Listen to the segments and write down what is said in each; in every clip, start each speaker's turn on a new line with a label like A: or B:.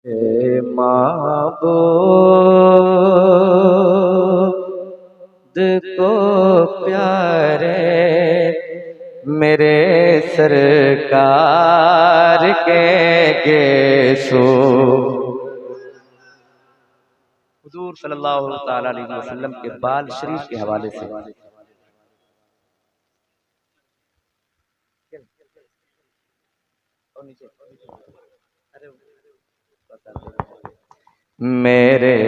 A: हे माबूद को प्यारे मेरे सरकार के गेसो। हुजूर सल्लल्लाहु ताला अलैहि वसल्लम के बाल शरीफ के हवाले से मेरे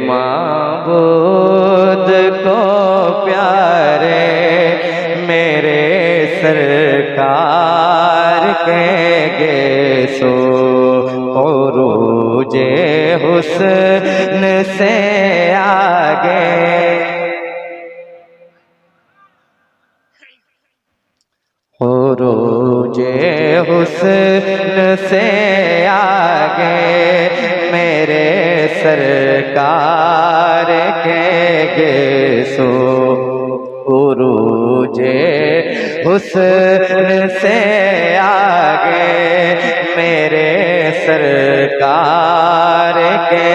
A: माबूद को प्यारे मेरे सरकार के गेसो। उरूजे हुस्न से आगे उरूजे हुस्न से आगे मेरे सरकार के गेसो। उरूजे हुस्न से आगे मेरे सरकार के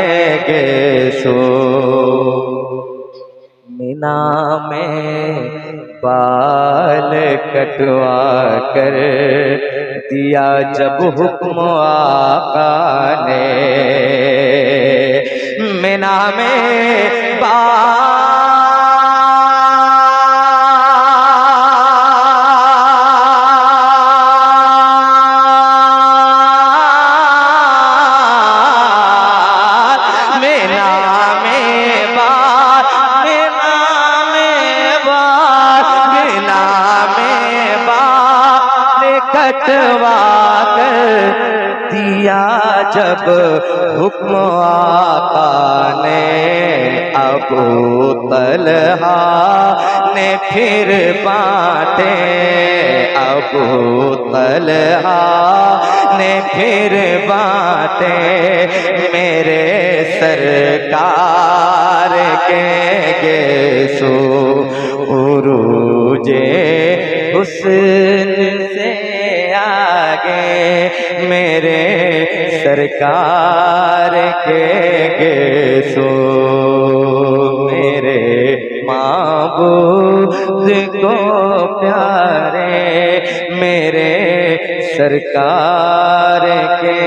A: गेसो। मीना में बाल कटवा कर दिया जब हुक्म आका ने। मीना में कटवा कर दिया जब हुक्म आका ने। अबू तलहा ने फिर बांटे अबू तलहा ने फिर बांटे मेरे सरकार के गेसो। उरूजे हुस्न से आगे मेरे सरकार के गेसो। मेरे माबूद को प्यारे मेरे सरकार के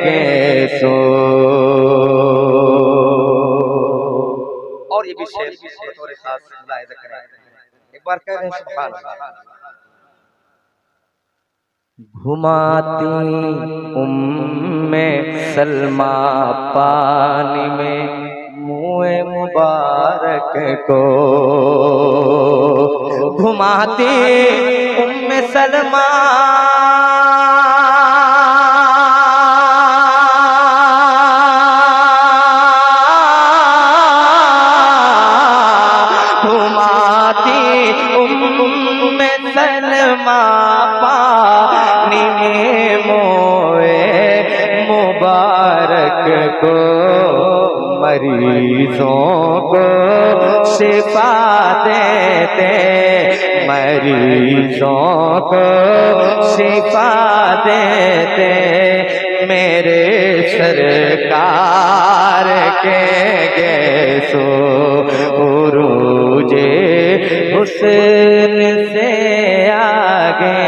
A: गेसो। और ये भी शेर बतौर खास मुलाहिजा करें, एक बार कह रहे हैं सुभान अल्लाह। घुमाती उम्मे सलमा पानी में मुए मुबारक को। घुमाती उम्मे सलमा घुमाती उम्मे सलमा पानी में मोए मुबारक को। मरीजों को शिफा देते मरीजों को शिफा देते मेरे सरकार के गेसो। उरूजे हुस्न से आगे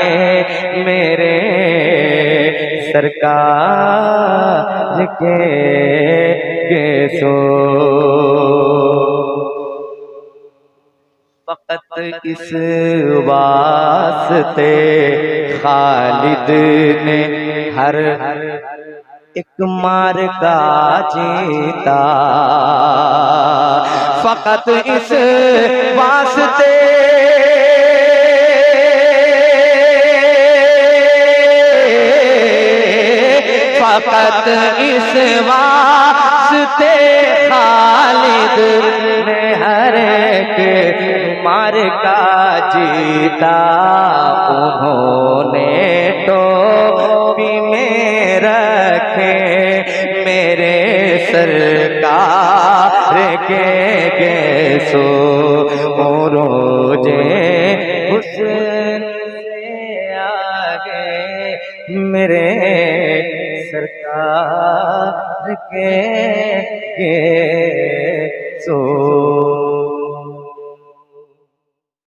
A: मेरे सरकार के गेसो। फकत इस वास्ते खालिद ने हर एक मार्का जीता। फकत इस वास्ते फकत इस वास्ते खालिद ने हर एक मार्का जीता। उन्होंने टोपी में रखे मेरे सरकार के गेसो। रोजे हुस्न से आगे मेरे सरकार के ये सो